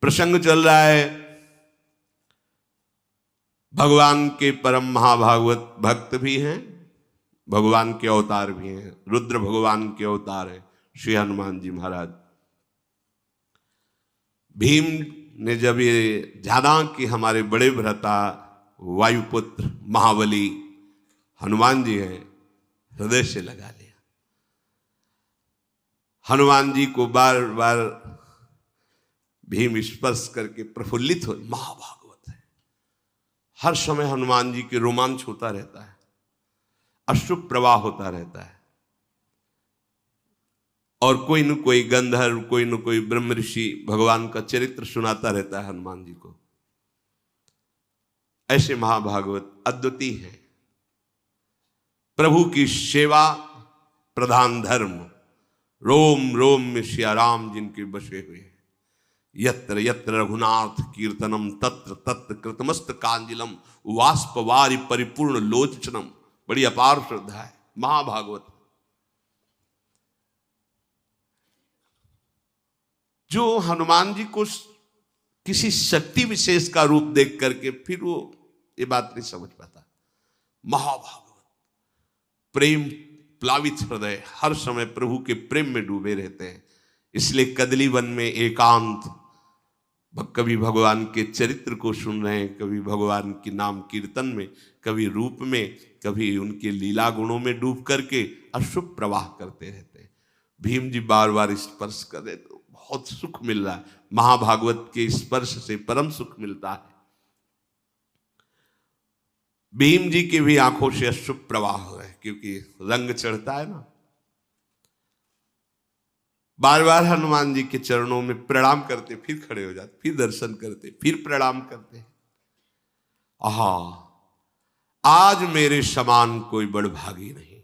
प्रसंग चल रहा है। भगवान के परम महाभागवत भक्त भी हैं, भगवान के अवतार भी हैं, रुद्र भगवान के अवतार हैं श्री हनुमान जी महाराज। भीम ने जब ये जाना कि हमारे बड़े भ्राता वायुपुत्र महाबली हनुमान जी हैं, हृदय से लगा लिया। हनुमान जी को बार बार भीम स्पर्श करके प्रफुल्लित हो, महाभागवत है। हर समय हनुमान जी के रोमांच होता रहता है, अश्रु प्रवाह होता रहता है, और कोई न कोई गंधर्व, कोई न कोई ब्रह्म ऋषि भगवान का चरित्र सुनाता रहता है हनुमान जी को। ऐसे महाभागवत अद्वितीय है। प्रभु की सेवा प्रधान धर्म, रोम रोम में सिया राम जिनके बसे हुए हैं। यत्र यत्र रघुनाथ कीर्तनम तत्र तत्र कृतमस्तकांजलम वाष्पवारि परिपूर्ण लोचनम। बड़ी अपार श्रद्धा है महाभागवत। जो हनुमान जी को किसी शक्ति विशेष का रूप देख करके फिर वो ये बात नहीं समझ पाता। महाभागवत प्रेम प्लावित हृदय, हर समय प्रभु के प्रेम में डूबे रहते हैं। इसलिए कदली वन में एकांत, कभी भगवान के चरित्र को सुन रहे हैं, कभी भगवान के नाम कीर्तन में, कभी रूप में, कभी उनके लीला गुणों में डूब करके अशुभ प्रवाह करते रहते हैं। भीम जी बार बार स्पर्श कर रहे तो बहुत सुख मिल रहा है। महाभागवत के स्पर्श से परम सुख मिलता है। भीम जी की भी आंखों से अशुभ प्रवाह हो रहे, क्योंकि रंग चढ़ता है ना। बार बार हनुमान जी के चरणों में प्रणाम करते, फिर खड़े हो जाते, फिर दर्शन करते, फिर प्रणाम करते। आहा, आज मेरे समान कोई बड़भागी नहीं,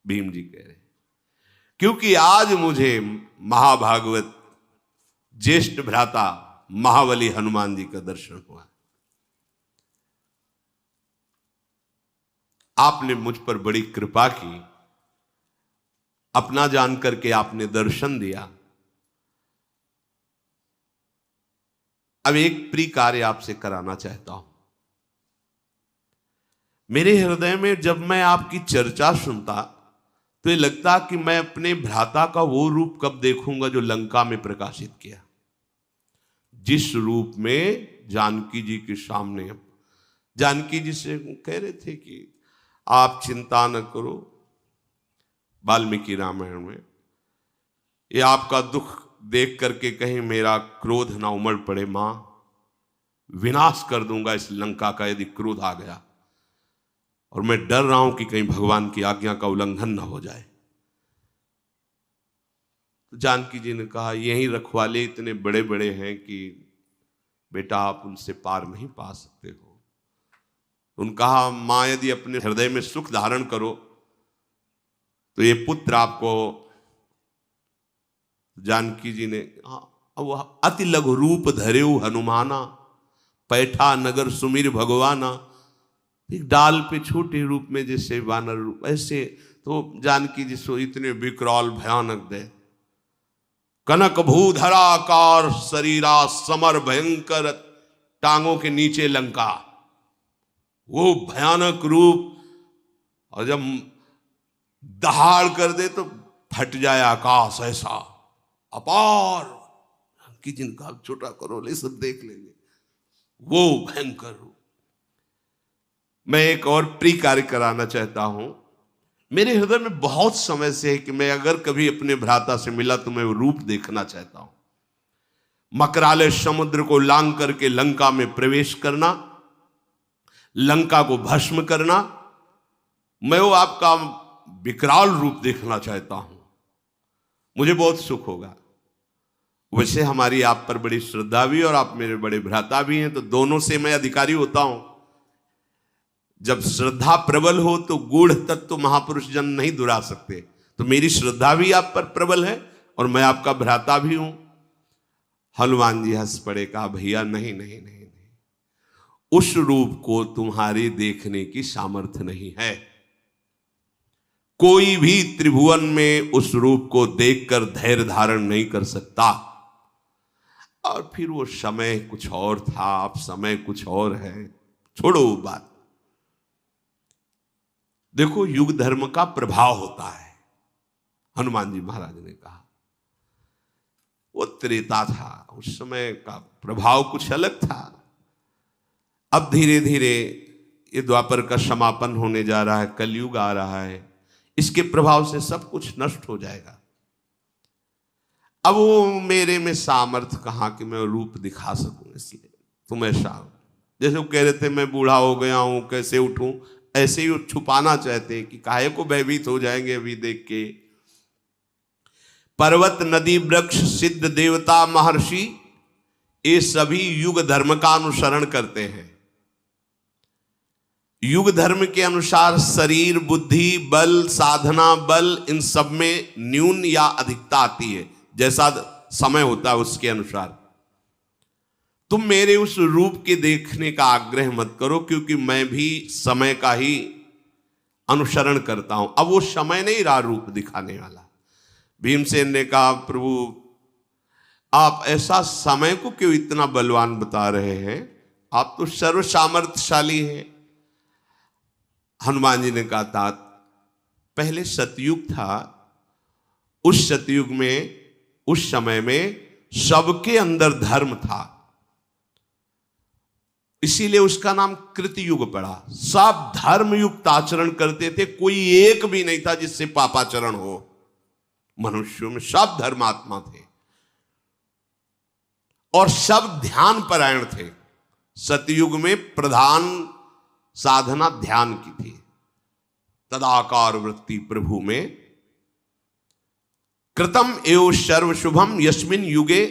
भीम जी कह रहे, क्योंकि आज मुझे महाभागवत ज्येष्ठ भ्राता महाबली हनुमान जी का दर्शन हुआ। आपने मुझ पर बड़ी कृपा की, अपना जान करके आपने दर्शन दिया। अब एक प्रिय कार्य आपसे कराना चाहता हूं। मेरे हृदय में जब मैं आपकी चर्चा सुनता तो ये लगता कि मैं अपने भ्राता का वो रूप कब देखूंगा जो लंका में प्रकाशित किया। जिस रूप में जानकी जी के सामने, जानकी जी से कह रहे थे कि आप चिंता न करो, वाल्मीकि रामायण में, ये आपका दुख देख करके कहीं मेरा क्रोध ना उमड़ पड़े। मां, विनाश कर दूंगा इस लंका का यदि क्रोध आ गया, और मैं डर रहा हूं कि कहीं भगवान की आज्ञा का उल्लंघन ना हो जाए। तो जानकी जी ने कहा, यही रखवाले इतने बड़े बड़े हैं कि बेटा आप उनसे पार नहीं पा सकते हो। उन्होंने कहा, मां यदि अपने हृदय में सुख धारण करो तो ये पुत्र आपको। जानकी जी ने, वह अति लघु रूप धरेऊ हनुमाना, पैठा नगर सुमिर भगवाना। एक डाल पे छोटे रूप में जैसे वानर रूप, ऐसे तो जानकी जी सो इतने विकराल भयानक दे। कनक भूधराकार शरीरा समर भयंकर, टांगों के नीचे लंका, वो भयानक रूप। और जब दहाड़ कर दे तो फट जाए आकाश, ऐसा अपार। कि जिनका छोटा करो ले सब देख लेंगे, वो भयंकर रूप। मैं एक और प्रिय कार्य कराना चाहता हूं। मेरे हृदय में बहुत समय से है कि मैं अगर कभी अपने भ्राता से मिला तो मैं वो रूप देखना चाहता हूं। मकराले समुद्र को लांग करके लंका में प्रवेश करना, लंका को भस्म करना, मैं वो आपका विकराल रूप देखना चाहता हूं। मुझे बहुत सुख होगा। वैसे हमारी आप पर बड़ी श्रद्धा भी, और आप मेरे बड़े भ्राता भी हैं, तो दोनों से मैं अधिकारी होता हूं। जब श्रद्धा प्रबल हो तो गूढ़ तत्व महापुरुष जन नहीं दुरा सकते। तो मेरी श्रद्धा भी आप पर प्रबल है और मैं आपका भ्राता भी हूं। हनुमान जी हंस पड़े, कहा, भैया नहीं नहीं नहीं नहीं, उस रूप को तुम्हारे देखने की सामर्थ्य नहीं है। कोई भी त्रिभुवन में उस रूप को देखकर धैर्य धारण नहीं कर सकता। और फिर वो समय कुछ और था, अब समय कुछ और है, छोड़ो वो बात। देखो, युग धर्म का प्रभाव होता है। हनुमान जी महाराज ने कहा वो त्रेता था, उस समय का प्रभाव कुछ अलग था। अब धीरे धीरे ये द्वापर का समापन होने जा रहा है, कलयुग आ रहा है, इसके प्रभाव से सब कुछ नष्ट हो जाएगा। अब वो मेरे में सामर्थ्य कहाँ कि मैं रूप दिखा सकूं, इसलिए तुम ऐसा, जैसे वो कह रहे थे मैं बूढ़ा हो गया हूं कैसे उठूं, ऐसे ही वो छुपाना चाहते हैं कि काहे को भयभीत हो जाएंगे अभी देख के। पर्वत नदी वृक्ष सिद्ध देवता महर्षि ये सभी युग धर्म का अनुसरण करते हैं। युग धर्म के अनुसार शरीर बुद्धि बल साधना बल इन सब में न्यून या अधिकता आती है, जैसा समय होता है उसके अनुसार। तुम मेरे उस रूप के देखने का आग्रह मत करो, क्योंकि मैं भी समय का ही अनुसरण करता हूं। अब वो समय नहीं रहा रूप दिखाने वाला। भीमसेन ने कहा प्रभु आप ऐसा समय को क्यों इतना बलवान बता रहे हैं, आप तो सर्व सामर्थ्यशाली हैं। हनुमान जी ने कहा तात पहले सतयुग था, उस सतयुग में उस समय में सबके अंदर धर्म था, इसीलिए उसका नाम कृतयुग पड़ा। सब धर्म युक्त आचरण करते थे, कोई एक भी नहीं था जिससे पापाचरण हो। मनुष्यों में सब धर्मात्मा थे और सब ध्यान परायण थे। सतयुग में प्रधान साधना ध्यान की थी। तदाकार वृत्ति प्रभु में कृतम एव सर्व शुभम यस्मिन युगे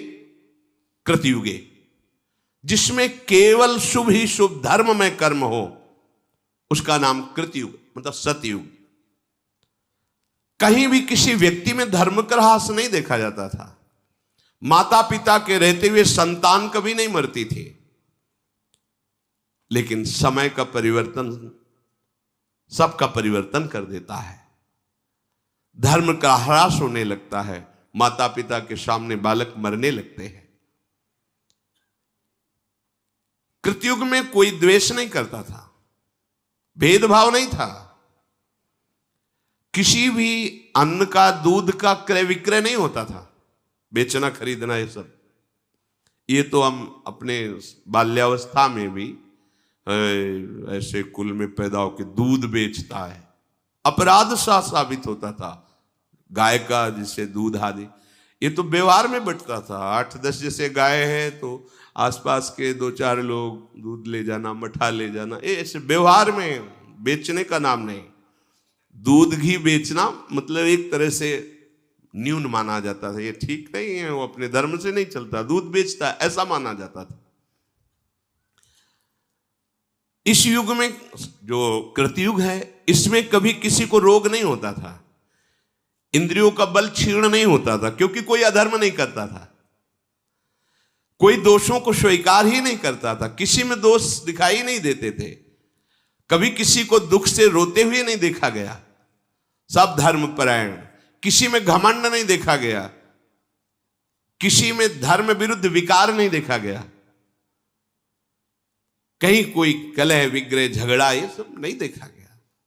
कृतयुगे, जिसमें केवल शुभ ही शुभ धर्म में कर्म हो उसका नाम कृतयुग मतलब सतयुग। कहीं भी किसी व्यक्ति में धर्म का ह्रास नहीं देखा जाता था। माता पिता के रहते हुए संतान कभी नहीं मरती थी, लेकिन समय का परिवर्तन सबका परिवर्तन कर देता है। धर्म का ह्रास होने लगता है, माता पिता के सामने बालक मरने लगते हैं। कृतयुग में कोई द्वेष नहीं करता था, भेदभाव नहीं था, किसी भी अन्न का दूध का क्रय विक्रय नहीं होता था, बेचना खरीदना ये सब। ये तो हम अपने बाल्यावस्था में भी ऐसे कुल में पैदा होकर दूध बेचता है, अपराध सा साबित होता था। गाय का जिसे दूध आदि ये तो व्यवहार में बंटता था। 8-10 जैसे गाय है तो आसपास के 2-4 लोग दूध ले जाना मठा ले जाना, ये ऐसे व्यवहार में, बेचने का नाम नहीं। दूध घी बेचना मतलब एक तरह से न्यून माना जाता था, ये ठीक नहीं है, वो अपने धर्म से नहीं चलता, दूध बेचता ऐसा माना जाता था। इस युग में जो कृतयुग है इसमें कभी किसी को रोग नहीं होता था, इंद्रियों का बल क्षीण नहीं होता था, क्योंकि कोई अधर्म नहीं करता था, कोई दोषों को स्वीकार ही नहीं करता था, किसी में दोष दिखाई नहीं देते थे, कभी किसी को दुख से रोते हुए नहीं देखा गया। सब धर्म परायण, किसी में घमंड नहीं देखा गया, किसी में धर्म विरुद्ध विकार नहीं देखा गया, कहीं कोई कलह विग्रह झगड़ा ये सब नहीं देखा गया।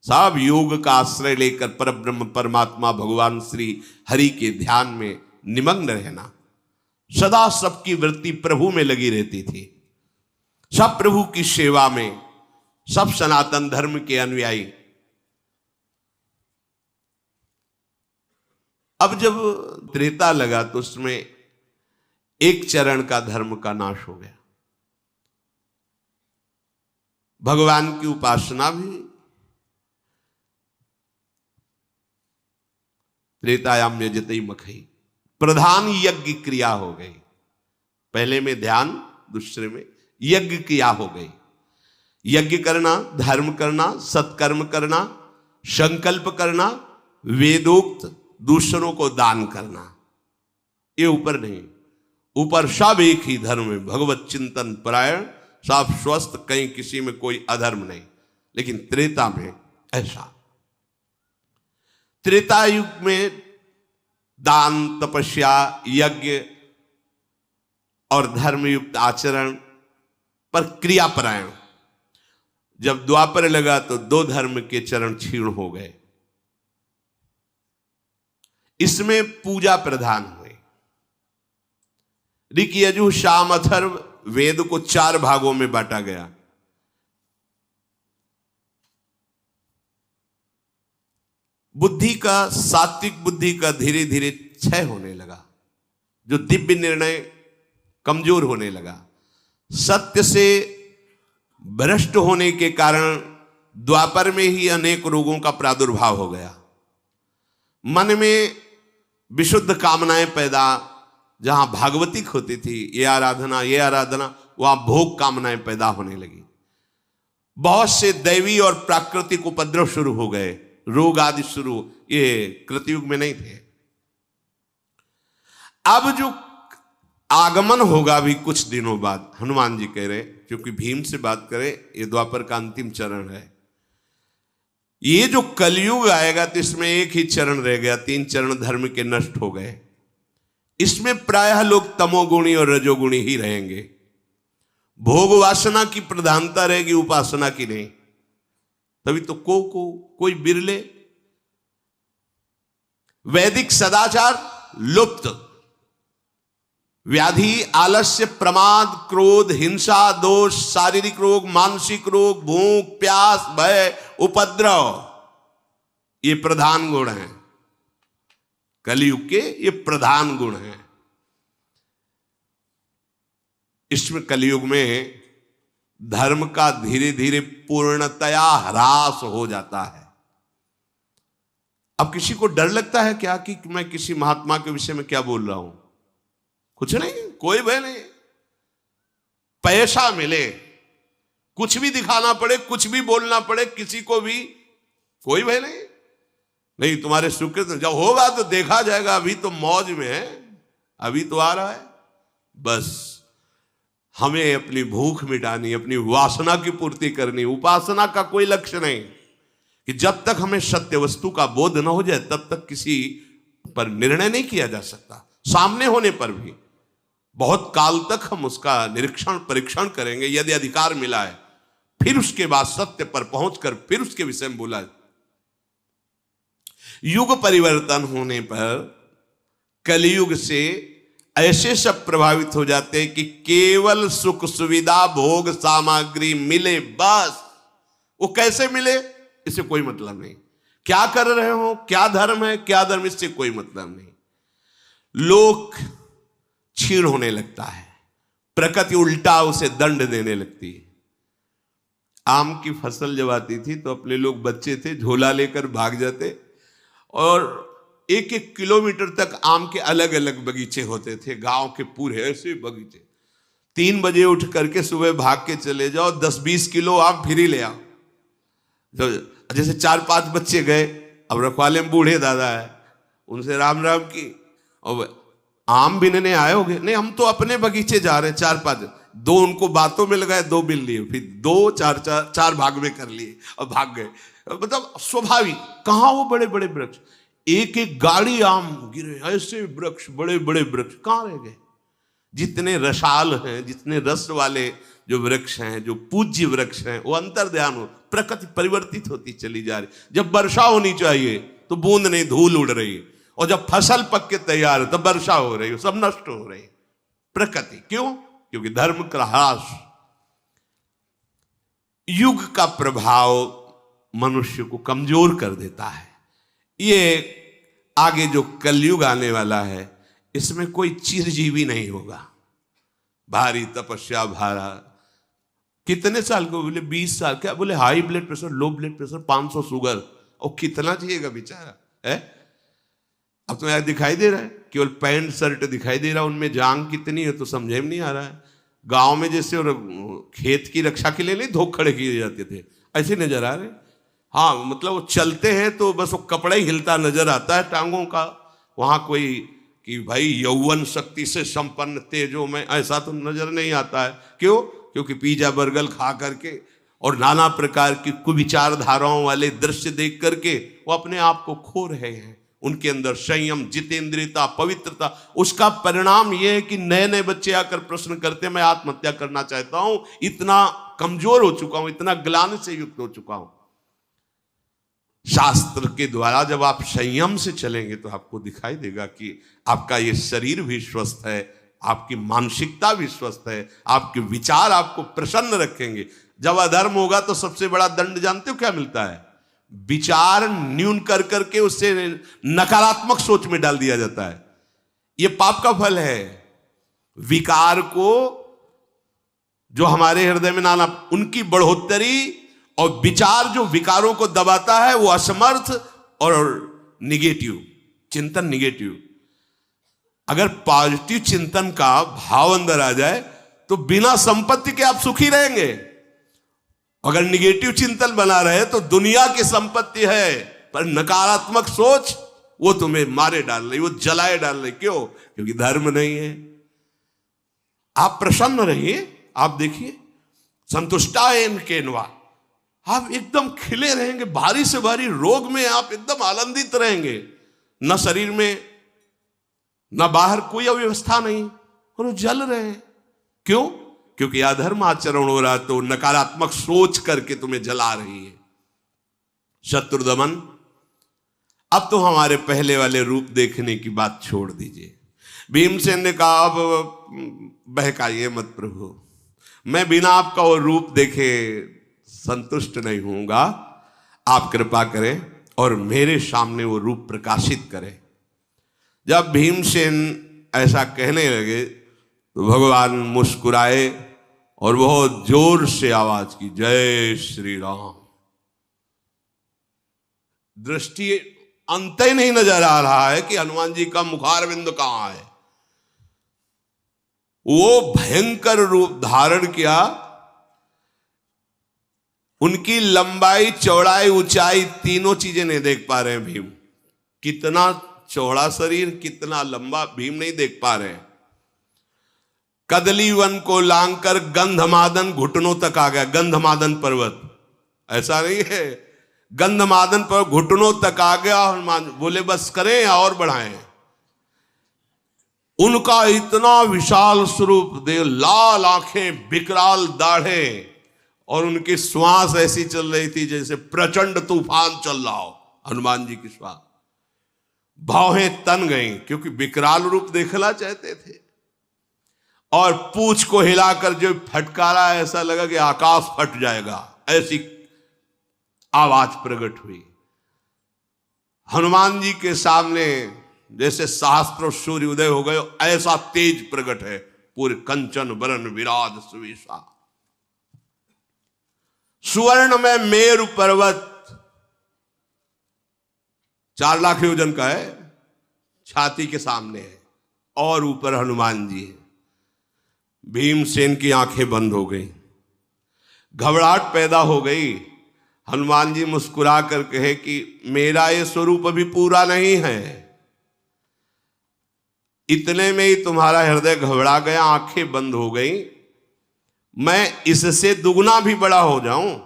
सब योग का आश्रय लेकर परब्रह्म परमात्मा भगवान श्री हरि के ध्यान में निमग्न रहना, सदा सबकी वृत्ति प्रभु में लगी रहती थी, सब प्रभु की सेवा में, सब सनातन धर्म के अनुयायी। अब जब त्रेता लगा तो उसमें एक चरण का धर्म का नाश हो गया। भगवान की उपासना भी त्रेतायाम यजते मखई, प्रधान यज्ञ क्रिया हो गई। पहले में ध्यान, दूसरे में यज्ञ क्रिया हो गई। यज्ञ करना, धर्म करना, सत्कर्म करना, संकल्प करना, वेदोक्त दूसरों को दान करना, ये ऊपर नहीं, ऊपर सब एक ही धर्म में भगवत चिंतन परायण, सब स्वस्थ, कहीं किसी में कोई अधर्म नहीं। लेकिन त्रेता में ऐसा, त्रेता युग में दान तपस्या यज्ञ और धर्मयुक्त आचरण पर क्रियापरायण। जब द्वापर लगा तो दो धर्म के चरण क्षीण हो गए। इसमें पूजा प्रधान हुए। ऋक यजु साम अथर्व वेद को 4 भागों में बांटा गया। बुद्धि का, सात्विक बुद्धि का धीरे धीरे क्षय होने लगा, जो दिव्य निर्णय कमजोर होने लगा। सत्य से भ्रष्ट होने के कारण द्वापर में ही अनेक रोगों का प्रादुर्भाव हो गया। मन में विशुद्ध कामनाएं पैदा, जहां भागवतिक होती थी, ये आराधना, वहां भोग कामनाएं पैदा होने लगी। बहुत से दैवी और प्राकृतिक उपद्रव शुरू हो गए, रोग आदि शुरू, ये कृतयुग में नहीं थे। अब जो आगमन होगा भी कुछ दिनों बाद, हनुमान जी कह रहे, क्योंकि भीम से बात करें, ये द्वापर का अंतिम चरण है। ये जो कलयुग आएगा तो इसमें एक ही चरण रह गया, 3 चरण धर्म के नष्ट हो गए। इसमें प्रायः लोग तमोगुणी और रजोगुणी ही रहेंगे। भोग वासना की प्रधानता रहेगी, उपासना की नहीं। तभी तो कोई बिरले। वैदिक सदाचार लुप्त। व्याधि, आलस्य, प्रमाद, क्रोध, हिंसा, दोष, शारीरिक रोग, मानसिक रोग, भूख, प्यास, भय, उपद्रव, ये प्रधान गुण हैं कलियुग के। ये प्रधान गुण हैं। इसमें कलियुग में धर्म का धीरे धीरे पूर्णतया ह्रास हो जाता है। अब किसी को डर लगता है क्या कि मैं किसी महात्मा के विषय में क्या बोल रहा हूं? कुछ नहीं, कोई भय नहीं। पैसा मिले, कुछ भी दिखाना पड़े, कुछ भी बोलना पड़े, किसी को भी कोई भय नहीं। नहीं, तुम्हारे सुकृत जब होगा तो देखा जाएगा, अभी तो मौज में है, अभी तो आ रहा है। बस हमें अपनी भूख मिटानी, अपनी वासना की पूर्ति करनी। उपासना का कोई लक्ष्य नहीं कि जब तक हमें सत्य वस्तु का बोध न हो जाए तब तक किसी पर निर्णय नहीं किया जा सकता। सामने होने पर भी बहुत काल तक हम उसका निरीक्षण परीक्षण करेंगे। यदि अधिकार मिला है, फिर उसके बाद सत्य पर पहुंचकर फिर उसके विषय में बोला। युग परिवर्तन होने पर कलियुग से ऐसे सब प्रभावित हो जाते हैं कि केवल सुख सुविधा भोग सामग्री मिले, बस। वो कैसे मिले इससे कोई मतलब नहीं। क्या कर रहे हो, क्या धर्म है, क्या धर्म, इससे कोई मतलब नहीं। लोक क्षीण होने लगता है, प्रकृति उल्टा उसे दंड देने लगती है। आम की फसल जब आती थी तो अपने लोग बच्चे थे, झोला लेकर भाग जाते और 1-1 किलोमीटर तक आम के अलग अलग बगीचे होते थे, गांव के पूरे ऐसे बगीचे। 3 बजे उठ करके सुबह भाग के चले जाओ, 10-20 किलो आम फिर ही ले आओ। तो जैसे 4-5 बच्चे गए, अब रखवाले में बूढ़े दादा है, उनसे राम राम की, और आम बिनने आए होगे? नहीं, हम तो अपने बगीचे जा रहे हैं। 4-5, 2 उनको बातों में लगाए, 2 बिन लिए, फिर 2-4 भाग में कर लिए और भाग गए। मतलब स्वाभाविक। कहाँ वो बड़े बड़े वृक्ष, 1-1 गाड़ी आम गिरे, ऐसे वृक्ष, बड़े बड़े वृक्ष कहाँ रह गए? जितने रसाल हैं, जितने रस वाले जो वृक्ष हैं, जो पूज्य वृक्ष हैं, वो अंतर्ध्यान हो, प्रकृति परिवर्तित होती चली जा रही। जब वर्षा होनी चाहिए तो बूंद नहीं, धूल उड़ रही है, और जब फसल पक के तैयार है तब वर्षा हो रही है, सब नष्ट हो रही है प्रकृति। क्यों? क्योंकि धर्म का ह्रास। युग का प्रभाव मनुष्य को कमजोर कर देता है। ये आगे जो कलयुग आने वाला है, इसमें कोई चिरजीवी नहीं होगा। भारी तपस्या भारा। कितने साल को बोले? 20 साल। क्या बोले? High blood pressure, low blood pressure, 500 sugar, और कितना चाहिएगा बेचारा है? अब तो यार दिखाई दे रहा है, केवल पैंट शर्ट दिखाई दे रहा है, उनमें जांग कितनी है तो समझे में नहीं आ रहा है। गांव में जैसे और खेत की रक्षा के लिए नहीं धोख खड़े किए जाते थे, ऐसे नजर आ रहे। हाँ, मतलब वो चलते हैं तो बस वो कपड़ा ही हिलता नजर आता है टांगों का। वहां कोई कि भाई यौवन शक्ति से संपन्न तेजो में, ऐसा तो नजर नहीं आता है। क्यों? क्योंकि पिज्जा बर्गर खा करके और नाना प्रकार की कुविचार धाराओं वाले दृश्य देख करके वो अपने आप को खो रहे हैं। उनके अंदर संयम, जितेंद्रियता, पवित्रता, उसका परिणाम यह है कि नए नए बच्चे आकर प्रश्न करते हैं मैं आत्महत्या करना चाहता हूं, इतना कमजोर हो चुका हूं, इतना ग्लानि से युक्त हो चुका हूं। शास्त्र के द्वारा जब आप संयम से चलेंगे तो आपको दिखाई देगा कि आपका ये शरीर भी स्वस्थ है, आपकी मानसिकता भी स्वस्थ है, आपके विचार आपको प्रसन्न रखेंगे। जब अधर्म होगा तो सबसे बड़ा दंड जानते हो क्या मिलता है? विचार न्यून कर करके उससे नकारात्मक सोच में डाल दिया जाता है। यह पाप का फल है। विकार को जो हमारे हृदय में नाना उनकी बढ़ोतरी, और विचार जो विकारों को दबाता है वो असमर्थ और निगेटिव चिंतन, निगेटिव। अगर पॉजिटिव चिंतन का भाव अंदर आ जाए तो बिना संपत्ति के आप सुखी रहेंगे। अगर निगेटिव चिंतन बना रहे तो दुनिया की संपत्ति है पर नकारात्मक सोच वो तुम्हें मारे डाल रही, वो जलाए डाल रही। क्यों? क्योंकि धर्म नहीं है। आप प्रसन्न रहिए, आप देखिए संतुष्टायन केनवा, आप एकदम खिले रहेंगे। भारी से भारी रोग में आप एकदम आनंदित रहेंगे, न शरीर में न बाहर कोई अव्यवस्था नहीं, और वो जल रहे हैं। क्यों? क्योंकि अधर्म आचरण हो रहा तो नकारात्मक सोच करके तुम्हें जला रही है। शत्रु दमन। अब तो हमारे पहले वाले रूप देखने की बात छोड़ दीजिए। भीमसेन ने कहा अब बहकाइए मत प्रभु, मैं बिना आपका वो रूप देखे संतुष्ट नहीं होऊंगा, आप कृपा करें और मेरे सामने वो रूप प्रकाशित करें। जब भीमसेन ऐसा कहने लगे तो भगवान मुस्कुराए और बहुत जोर से आवाज की, जय श्री राम। दृष्टि अंत ही नहीं नजर आ रहा है कि हनुमान जी का मुखारविंद कहां है। वो भयंकर रूप धारण किया। उनकी लंबाई, चौड़ाई, ऊंचाई तीनों चीजें नहीं देख पा रहे हैं भीम। कितना चौड़ा शरीर, कितना लंबा, भीम नहीं देख पा रहे हैं। कदली वन को लांघकर गंधमादन घुटनों तक आ गया। गंधमादन पर्वत, ऐसा नहीं है, गंधमादन पर घुटनों तक आ गया। हनुमान बोले बस करें या और बढ़ाएं। उनका इतना विशाल स्वरूप दे, लाल आंखें, विकराल दाढ़े, और उनकी श्वास ऐसी चल रही थी जैसे प्रचंड तूफान चल रहा हो। हनुमान जी की श्वास, भौहें तन गई क्योंकि विकराल रूप देखना चाहते थे। और पूंछ को हिलाकर जो फटकारा, ऐसा लगा कि आकाश फट जाएगा, ऐसी आवाज प्रकट हुई। हनुमान जी के सामने जैसे सहस्त्र सूर्य उदय हो गए, ऐसा तेज प्रकट है। पूरे कंचन वरण विराज सुविशा, सुवर्ण में मेरु पर्वत 4 लाख योजन का है, छाती के सामने है, और ऊपर हनुमान जी है। भीमसेन की आंखें बंद हो गई, घबराहट पैदा हो गई। हनुमान जी मुस्कुरा कर कहे कि मेरा ये स्वरूप अभी पूरा नहीं है। इतने में ही तुम्हारा हृदय घबरा गया, आंखें बंद हो गई। मैं इससे दुगना भी बड़ा हो जाऊं,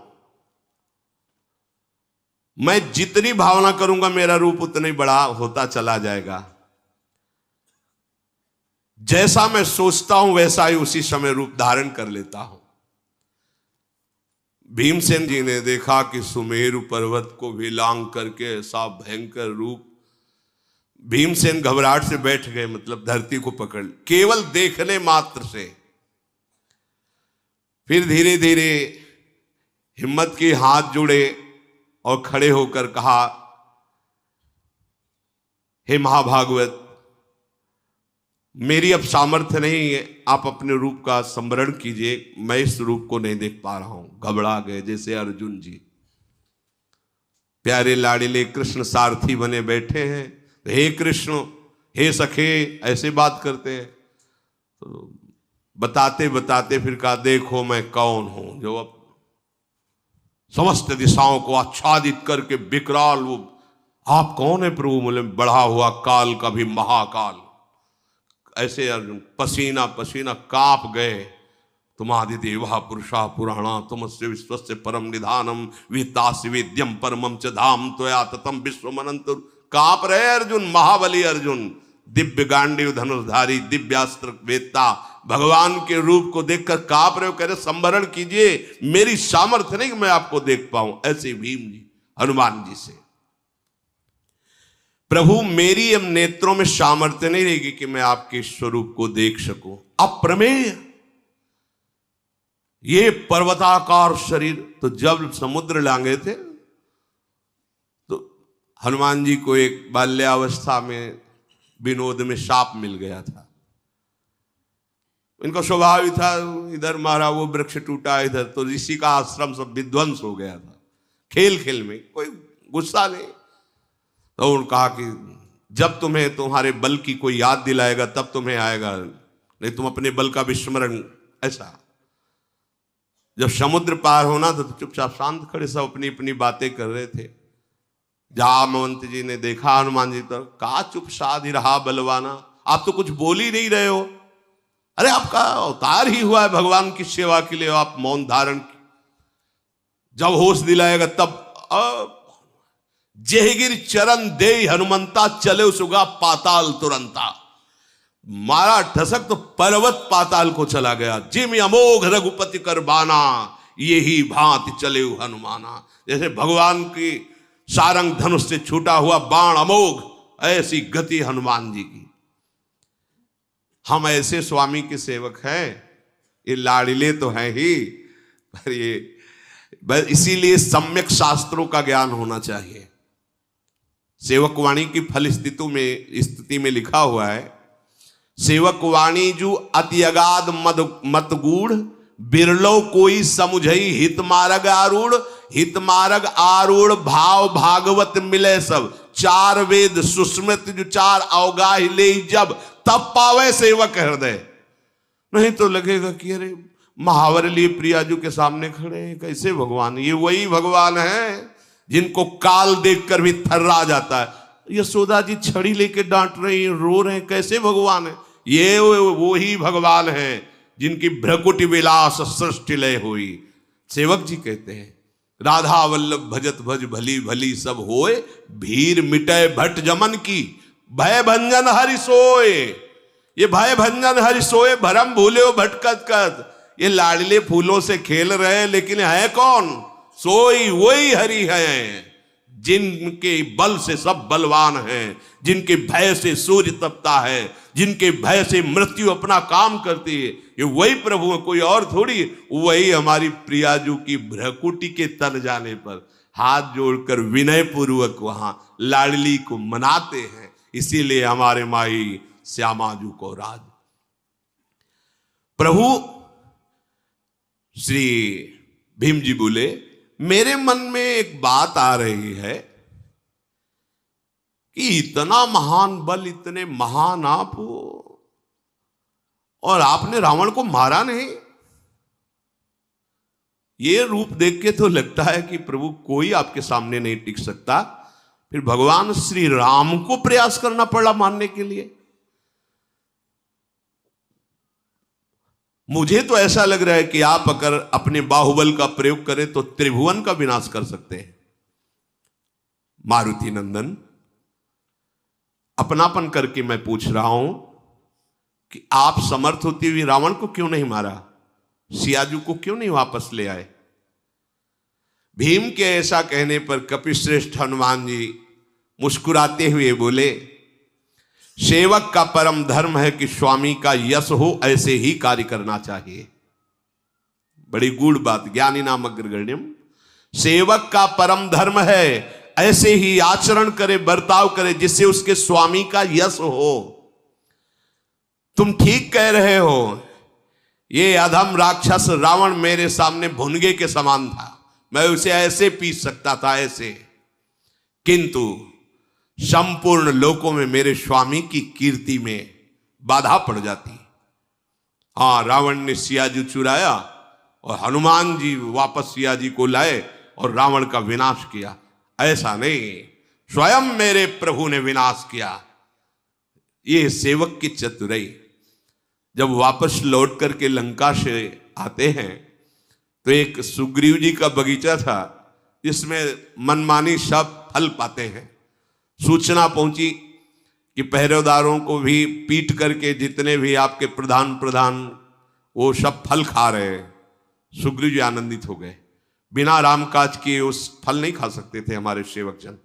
मैं जितनी भावना करूंगा मेरा रूप उतना ही बड़ा होता चला जाएगा। जैसा मैं सोचता हूं वैसा ही उसी समय रूप धारण कर लेता हूं। भीमसेन जी ने देखा कि सुमेरु पर्वत को भी लांघ करके ऐसा भयंकर रूप। भीमसेन घबराहट से बैठ गए, मतलब धरती को पकड़, केवल देखने मात्र से। फिर धीरे धीरे हिम्मत की, हाथ जुड़े और खड़े होकर कहा, हे महाभागवत, मेरी अब सामर्थ्य नहीं है, आप अपने रूप का स्मरण कीजिए, मैं इस रूप को नहीं देख पा रहा हूं। घबरा गए जैसे अर्जुन जी, प्यारे लाडले कृष्ण सारथी बने बैठे हैं, हे कृष्ण, हे सखे, ऐसे बात करते हैं। तो बताते बताते फिर कहा, देखो मैं कौन हूं जो अब समस्त दिशाओं को आच्छादित करके विकराल वो। आप कौन है प्रभु? बोले, बढ़ा हुआ काल का भी महाकाल। ऐसे अर्जुन पसीना पसीना कांप गए। तुम्हादि देवा पुरुषा पुराणा तुमस्य विश्वस्य परम निधानम वितासि वेद्यम परमम च धाम त्वया ततम विश्वमनंत। कांप रहे अर्जुन, महाबली अर्जुन, दिव्य गांडीव धनुषधारी, दिव्यास्त्र वेत्ता, भगवान के रूप को देखकर कांप रहे हो, कह रहे संवरण कीजिए, मेरी सामर्थ्य नहीं कि मैं आपको देख पाऊं। ऐसे भीम जी हनुमान जी से, प्रभु मेरी अब नेत्रों में सामर्थ्य नहीं रहेगी कि मैं आपके स्वरूप को देख सकूं, अप्रमेय ये पर्वताकार शरीर। तो जब समुद्र लांगे थे तो हनुमान जी को एक बाल्यावस्था में विनोद में साप मिल गया था। इनका स्वभाव ही था, इधर मारा वो वृक्ष टूटा, इधर तो ऋषि का आश्रम सब विध्वंस हो गया था। खेल खेल में कोई गुस्सा नहीं। तो उन्होंने कहा कि जब तुम्हें तुम्हारे बल की कोई याद दिलाएगा तब तुम्हें आएगा, नहीं तुम अपने बल का विस्मरण। ऐसा जब समुद्र पार होना था तो चुपचाप शांत खड़े सब अपनी अपनी बातें कर रहे थे। जामवंत जी ने देखा हनुमान जी तो कहा, चुप साधि रहा बलवाना, आप तो कुछ बोल ही नहीं रहे हो। अरे आपका अवतार ही हुआ है भगवान की सेवा के लिए, आप मौन धारण की, जब होश दिलाएगा तब। जेहगिर चरण दे हनुमंता, चले सुगा पाताल तुरंता। मारा ठसक तो पर्वत पाताल को चला गया। जिम अमोघ रघुपति कर बाना, यही भांति चले हनुमाना। जैसे भगवान की सारंग धनुष से छूटा हुआ बाण अमोघ, ऐसी गति हनुमान जी की। हम ऐसे स्वामी के सेवक हैं, ये लाड़िले तो हैं ही, पर ये इसीलिए सम्यक शास्त्रों का ज्ञान होना चाहिए। सेवक वाणी की फल स्थिति में लिखा हुआ है, सेवक वाणी जू अति अगाध मत गूढ़, बिरलो कोई समुझई हित मार्ग आरूढ़। हित मार्ग आरूढ़ भाव भागवत मिले सब, चार वेद सुस्मृत जो चार अवगाह ले जब, तब पावे सेवक हृदय। नहीं तो लगेगा कि अरे महावर लिए प्रियाजू के सामने खड़े हैं, कैसे भगवान। ये वही भगवान है जिनको काल देखकर भी थर्रा जाता है। यशोदा जी छड़ी लेके डांट रही हैं, रो रहे हैं, कैसे भगवान है। ये वो ही भगवान है जिनकी भ्रकुटि विलास सृष्टि लय हुई। सेवक जी कहते हैं, राधा वल्लभ भजत भज भली भली सब होए, भीर मिटे भट जमन की, भय भंजन हरि सोए। ये भय भंजन हरि सोए, भरम भूले हो भटकत कत। ये लाडले फूलों से खेल रहे हैं, लेकिन है कौन? सोई वही हरि है, जिनके बल से सब बलवान हैं, जिनके भय से सूर्य तपता है, जिनके भय से मृत्यु अपना काम करती है। ये वही प्रभु है, कोई और थोड़ी। वही हमारी प्रियाजू की भ्रकुटी के तन जाने पर हाथ जोड़कर विनय पूर्वक वहां लाडली को मनाते हैं। इसीलिए हमारे माई श्यामाजू को राज। प्रभु श्री भीम जी बोले, मेरे मन में एक बात आ रही है कि इतना महान बल, इतने महान आप हो, और आपने रावण को मारा नहीं। ये रूप देख के तो लगता है कि प्रभु कोई आपके सामने नहीं टिक सकता। फिर भगवान श्री राम को प्रयास करना पड़ा मारने के लिए। मुझे तो ऐसा लग रहा है कि आप अगर अपने बाहुबल का प्रयोग करें तो त्रिभुवन का विनाश कर सकते हैं। मारुति नंदन, अपनापन करके मैं पूछ रहा हूं कि आप समर्थ होती हुई रावण को क्यों नहीं मारा? सियाजू को क्यों नहीं वापस ले आए? भीम के ऐसा कहने पर कपिश्रेष्ठ हनुमान जी मुस्कुराते हुए बोले, सेवक का परम धर्म है कि स्वामी का यश हो, ऐसे ही कार्य करना चाहिए। बड़ी गूढ़ बात, ज्ञानी नाम अग्रगण्यम। सेवक का परम धर्म है ऐसे ही आचरण करे, बर्ताव करे, जिससे उसके स्वामी का यश हो। तुम ठीक कह रहे हो, ये अधम राक्षस रावण मेरे सामने भुनगे के समान था, मैं उसे ऐसे पीस सकता था, ऐसे। किंतु संपूर्ण लोकों में मेरे स्वामी की कीर्ति में बाधा पड़ जाती। हाँ, रावण ने सियाजी चुराया और हनुमान जी वापस सियाजी को लाए और रावण का विनाश किया। ऐसा नहीं, स्वयं मेरे प्रभु ने विनाश किया। ये सेवक की चतुराई। जब वापस लौट करके लंका से आते हैं तो एक सुग्रीव जी का बगीचा था जिसमें मनमानी सब फल पाते हैं। सूचना पहुंची कि पहरेदारों को भी पीट करके जितने भी आपके प्रधान वो सब फल खा रहे हैं। सुग्रीव जी आनंदित हो गए, बिना राम काज किए उस फल नहीं खा सकते थे हमारे सेवक जन,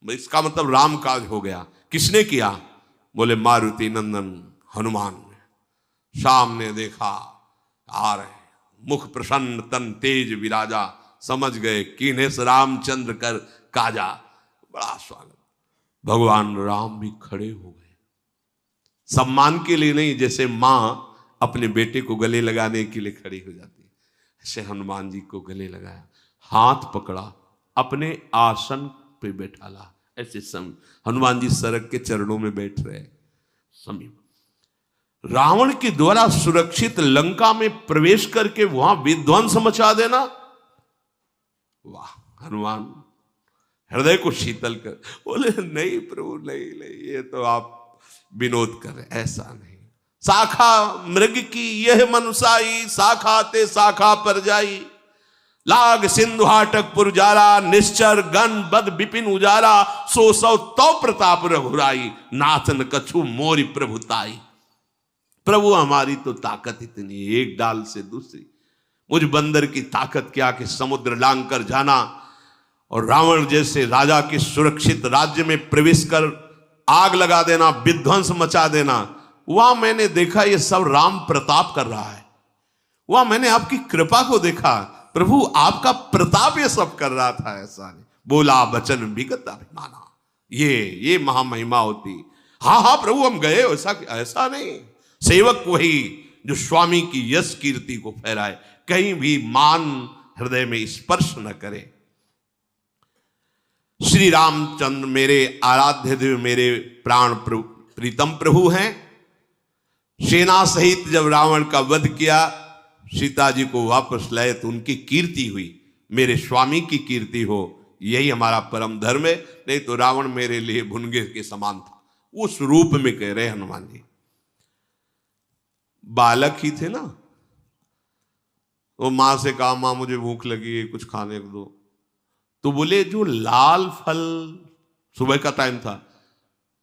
इसका मतलब राम काज हो गया। किसने किया? बोले मारुति नंदन हनुमान ने। सामने देखा आ रहे, मुख प्रसन्न तन तेज विराजा, समझ गए कीनेस रामचंद्र कर काजा। बड़ा स्वागत। भगवान राम भी खड़े हो गए, सम्मान के लिए नहीं, जैसे मां अपने बेटे को गले लगाने के लिए खड़ी हो जाती है, ऐसे हनुमान जी को गले लगाया, हाथ पकड़ा, अपने आसन पे बैठाला। ऐसे हनुमान जी सड़क के चरणों में बैठ रहे। समीप रावण के द्वारा सुरक्षित लंका में प्रवेश करके वहां विध्वंस मचा देना, वाह! हनुमान हृदय को शीतल कर बोले, नहीं प्रभु, नहीं, ये तो आप विनोद कर रहे, ऐसा नहीं। शाखा मृग की यह मनुसाई, शाखा ते शाखा पर जाई, लाग सिंधु हाटक पुरजारा, निश्चर गण बद विपिन उजारा, सो सौ तो प्रताप रघुराई, नाथन कछु मोरी प्रभुताई। प्रभु हमारी तो ताकत इतनी, एक डाल से दूसरी, मुझ बंदर की ताकत क्या कि समुद्र लांग कर जाना और रावण जैसे राजा के सुरक्षित राज्य में प्रवेश कर आग लगा देना, विध्वंस मचा देना। वहां मैंने देखा ये सब राम प्रताप कर रहा है, वहां मैंने आपकी कृपा को देखा, प्रभु आपका प्रताप ये सब कर रहा था। ऐसा नहीं बोला वचन विगत अभिमाना, ये महामहिमा होती। हाँ प्रभु हम गए, ऐसा नहीं। सेवक वही जो स्वामी की यश कीर्ति को फहराए, कहीं भी मान हृदय में स्पर्श न करे। श्री रामचंद्र मेरे आराध्य देव, मेरे प्राण प्रीतम प्रभु हैं। सेना सहित जब रावण का वध किया, सीता जी को वापस लाए तो उनकी कीर्ति हुई, मेरे स्वामी की कीर्ति हो, यही हमारा परम धर्म है। नहीं तो रावण मेरे लिए भुनगे के समान था। उस रूप में कह रहे हनुमान जी। बालक ही थे ना, वो मां से कहा, मां मुझे भूख लगी है, कुछ खाने को दो। तो बोले जो लाल फल, सुबह का टाइम था,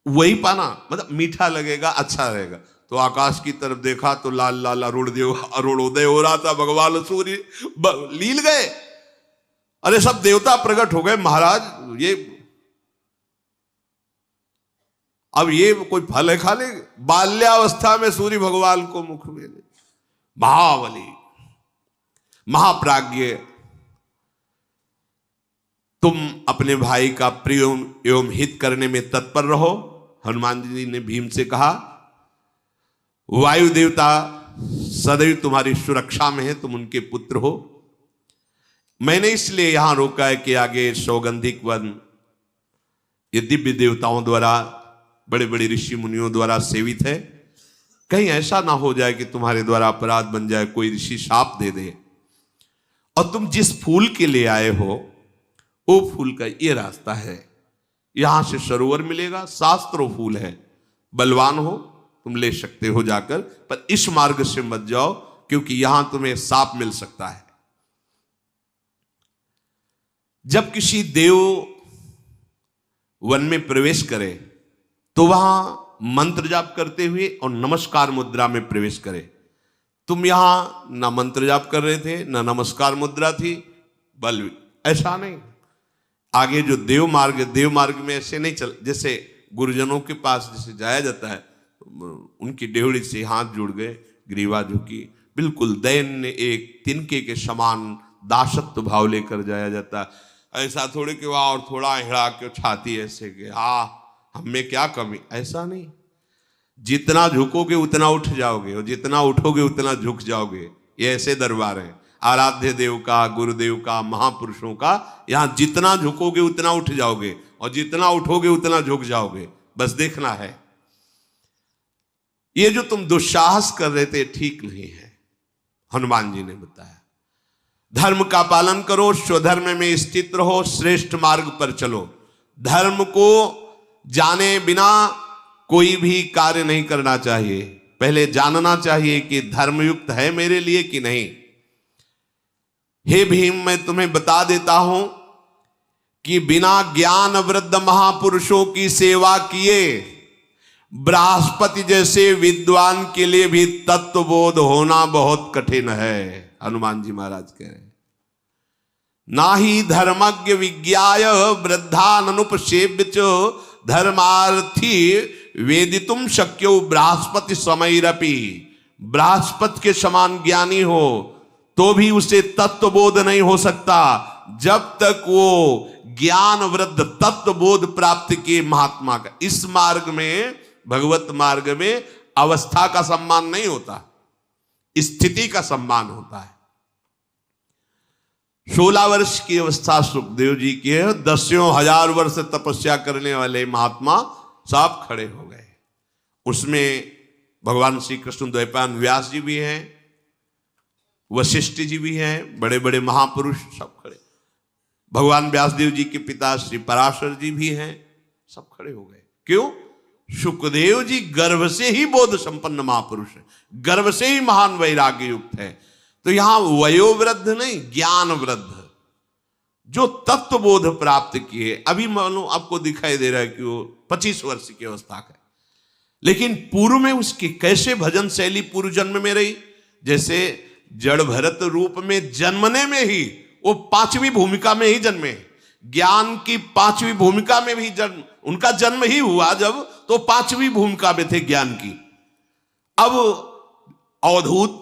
वही पाना, मतलब मीठा लगेगा, अच्छा रहेगा। तो आकाश की तरफ देखा तो लाल लाल अरुणोदय हो रहा था, भगवान सूर्य लील गए। अरे सब देवता प्रकट हो गए महाराज, अब ये कोई फल है खा ले। बाल्यावस्था में सूर्य भगवान को मुख में ले, महाबली महाप्राज्ञ, तुम अपने भाई का प्रिय एवं हित करने में तत्पर रहो। हनुमान जी ने भीम से कहा, वायु देवता सदैव तुम्हारी सुरक्षा में है, तुम उनके पुत्र हो। मैंने इसलिए यहां रोका है कि आगे सौगंधिक वन ये दिव्य देवताओं द्वारा, बड़े बड़े ऋषि मुनियों द्वारा सेवित है। कहीं ऐसा ना हो जाए कि तुम्हारे द्वारा अपराध बन जाए, कोई ऋषि शाप दे दे। और तुम जिस फूल के लिए आए हो, वो फूल का ये रास्ता है, यहां से सरोवर मिलेगा, शास्त्रों फूल है, बलवान हो तुम ले सकते हो जाकर, पर इस मार्ग से मत जाओ क्योंकि यहां तुम्हें सांप मिल सकता है। जब किसी देव वन में प्रवेश करे तो वहां मंत्र जाप करते हुए और नमस्कार मुद्रा में प्रवेश करे। तुम यहां ना मंत्र जाप कर रहे थे, ना नमस्कार मुद्रा थी, बल ऐसा नहीं। आगे जो देव मार्ग में ऐसे नहीं चल, जैसे गुरुजनों के पास जैसे जाया जाता है, उनकी डेवड़ी से हाथ जुड़ गए, ग्रीवा झुकी, बिल्कुल दैन्य एक तिनके के समान दासत्व भाव लेकर जाया जाता है। ऐसा थोड़े कि वहां और थोड़ा हिड़ा के छाती ऐसे के, हाँ हमें क्या कमी, ऐसा नहीं। जितना झुकोगे उतना उठ जाओगे, और जितना उठोगे उतना झुक जाओगे। ये ऐसे दरबार है आराध्य देव का, गुरुदेव का, महापुरुषों का। यहां जितना झुकोगे उतना उठ जाओगे, और जितना उठोगे उतना झुक जाओगे। बस देखना है। ये जो तुम दुस्साहस कर रहे थे ठीक नहीं है, हनुमान जी ने बताया। धर्म का पालन करो, स्वधर्म में स्थित रहो, श्रेष्ठ मार्ग पर चलो। धर्म को जाने बिना कोई भी कार्य नहीं करना चाहिए। पहले जानना चाहिए कि धर्मयुक्त है मेरे लिए कि नहीं। हे भीम, मैं तुम्हें बता देता हूं कि बिना ज्ञान वृद्ध महापुरुषों की सेवा किए बृहस्पति जैसे विद्वान के लिए भी तत्वबोध होना बहुत कठिन है। हनुमान जी महाराज कह रहे हैं, ना ही धर्मज्ञ विज्ञाय वृद्धानुपसेव्य च धर्मार्थी वेदितुम शक्यो बृहस्पति समैरपि। बृहस्पति के समान ज्ञानी हो तो भी उसे तत्वबोध नहीं हो सकता जब तक वो ज्ञान वृद्ध तत्वबोध प्राप्त किए महात्मा का। इस मार्ग में, भगवत मार्ग में अवस्था का सम्मान नहीं होता, स्थिति का सम्मान होता है। 16 वर्ष की अवस्था सुखदेव जी की है, 10,000 वर्ष तपस्या करने वाले महात्मा सब खड़े हो गए। उसमें भगवान श्री कृष्ण द्वैपायन व्यास जी भी हैं, वशिष्ठ जी भी हैं, बड़े बड़े महापुरुष सब खड़े। भगवान व्यासदेव जी के पिता श्री पराशर जी भी हैं, सब खड़े हो गए। क्यों? सुखदेव जी गर्भ से ही बोध संपन्न महापुरुष है, गर्भ से ही महान वैराग्य युक्त है। तो यहां वयोवृद्ध नहीं, ज्ञान वृद्ध, जो तत्वबोध प्राप्त किए। अभी मानो आपको दिखाई दे रहा है कि वो 25 वर्ष की अवस्था का है, लेकिन पूर्व में उसकी कैसे भजन शैली पूर्व जन्म में रही। जैसे जड़ भरत रूप में जन्मने में ही वो 5वीं भूमिका में ही जन्मे, ज्ञान की 5वीं भूमिका में भी जन्म, उनका जन्म ही हुआ जब, तो 5वीं भूमिका में थे ज्ञान की। अब अवधूत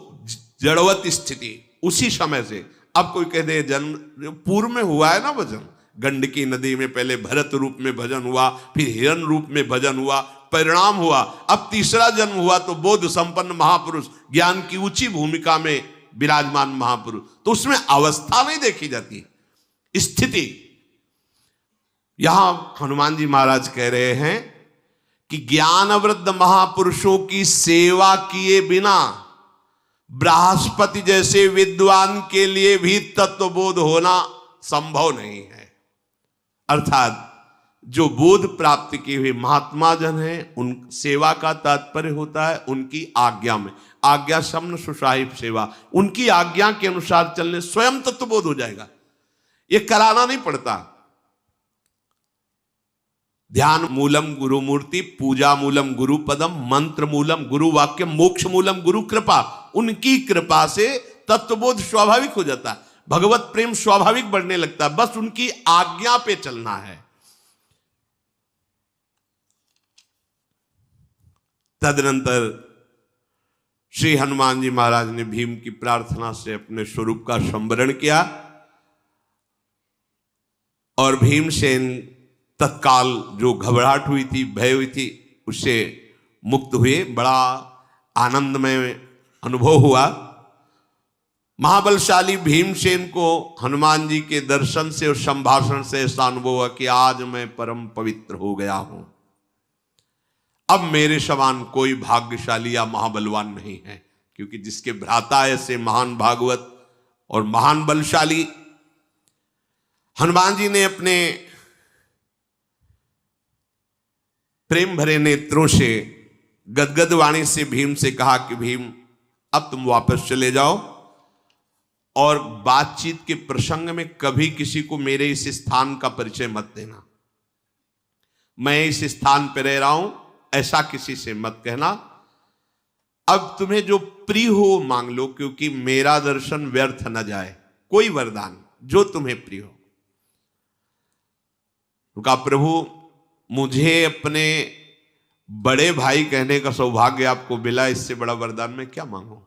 जड़वत स्थिति उसी समय से। अब कोई कह दे जन्म पूर्व में हुआ है ना भजन, गंडकी नदी में पहले भरत रूप में भजन हुआ, फिर हिरण रूप में भजन हुआ, परिणाम हुआ, अब तीसरा जन्म हुआ तो बोध संपन्न महापुरुष, ज्ञान की ऊंची भूमिका में विराजमान महापुरुष। तो उसमें अवस्था नहीं देखी जाती, स्थिति। यहां हनुमान जी महाराज कह रहे हैं कि ज्ञान वृद्ध महापुरुषों की सेवा किए बिना बृहस्पति जैसे विद्वान के लिए भी तत्वबोध होना संभव नहीं है। अर्थात जो बोध प्राप्त किए हुए महात्मा जन हैं, उन सेवा का तात्पर्य होता है उनकी आज्ञा में। आज्ञा शमन सुसाहिब सेवा, उनकी आज्ञा के अनुसार चलने स्वयं तत्वबोध हो जाएगा, ये कराना नहीं पड़ता। ध्यान मूलम गुरु मूर्ति, पूजा मूलम गुरु पदम, मंत्र मूलम गुरु वाक्य, मोक्ष मूलम गुरु कृपा। उनकी कृपा से तत्वबोध स्वाभाविक हो जाता है, भगवत प्रेम स्वाभाविक बढ़ने लगता है, बस उनकी आज्ञा पे चलना है। तदनंतर श्री हनुमान जी महाराज ने भीम की प्रार्थना से अपने स्वरूप का संवरण किया और भीमसेन तत्काल जो घबराहट हुई थी, भय हुई थी, उससे मुक्त हुए। बड़ा आनंदमय अनुभव हुआ। महाबलशाली भीमसेन को हनुमान जी के दर्शन से और संभाषण से ऐसा अनुभव हुआ कि आज मैं परम पवित्र हो गया हूं, अब मेरे समान कोई भाग्यशाली या महाबलवान नहीं है। क्योंकि जिसके भ्राता ऐसे महान भागवत और महान बलशाली, हनुमान जी ने अपने प्रेम भरे नेत्रों से गदगद वाणी से भीम से कहा कि भीम अब तुम वापस चले जाओ और बातचीत के प्रसंग में कभी किसी को मेरे इस स्थान का परिचय मत देना। मैं इस स्थान पर रह रहा हूं ऐसा किसी से मत कहना। अब तुम्हें जो प्रिय हो मांग लो, क्योंकि मेरा दर्शन व्यर्थ न जाए। कोई वरदान जो तुम्हें प्रिय हो। कहा प्रभु मुझे अपने बड़े भाई कहने का सौभाग्य आपको मिला, इससे बड़ा वरदान मैं क्या मांगू।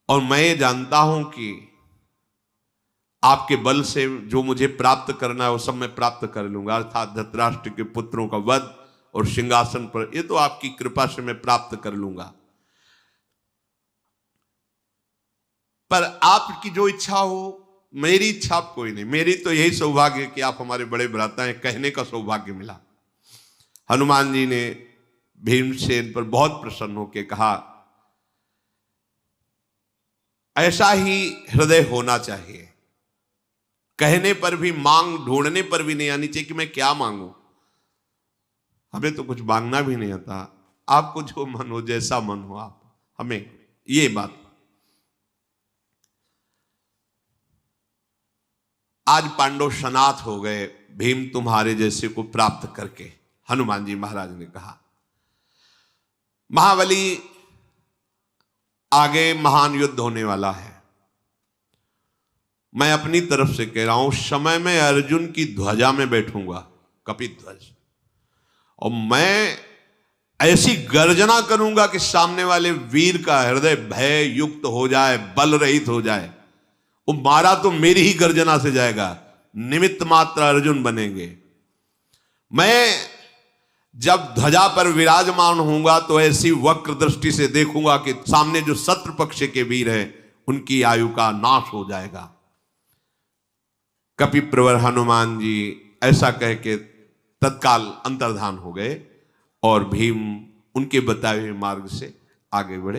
और मैं ये जानता हूं कि आपके बल से जो मुझे प्राप्त करना है वो सब मैं प्राप्त कर लूंगा, अर्थात धृतराष्ट्र के पुत्रों का वध और सिंहासन पर, ये तो आपकी कृपा से मैं प्राप्त कर लूंगा। पर आपकी जो इच्छा हो, मेरी इच्छा कोई नहीं। मेरी तो यही सौभाग्य है कि आप हमारे बड़े भ्राता हैं, कहने का सौभाग्य मिला। हनुमान जी ने भीमसेन पर बहुत प्रसन्न होकर कहा ऐसा ही हृदय होना चाहिए। कहने पर भी, मांग ढूंढने पर भी नहीं आनी चाहिए कि मैं क्या मांगू। हमें तो कुछ मांगना भी नहीं आता। आपको जो मन हो, जैसा मन हो, आप हमें ये बात। आज पांडव सनाथ हो गए भीम तुम्हारे जैसे को प्राप्त करके। हनुमान जी महाराज ने कहा, महाबली आगे महान युद्ध होने वाला है। मैं अपनी तरफ से कह रहा हूं, समय में अर्जुन की ध्वजा में बैठूंगा, कपिध्वज, और मैं ऐसी गर्जना करूंगा कि सामने वाले वीर का हृदय भय युक्त हो जाए, बल रहित हो जाए। वो मारा तो मेरी ही गर्जना से जाएगा, निमित्त मात्र अर्जुन बनेंगे। मैं जब ध्वजा पर विराजमान होऊंगा तो ऐसी वक्र दृष्टि से देखूंगा कि सामने जो शत्रु पक्ष के वीर हैं उनकी आयु का नाश हो जाएगा। कपिप्रवर हनुमान जी ऐसा कह के तत्काल अंतर्धान हो गए और भीम उनके बताए हुए मार्ग से आगे बढ़े।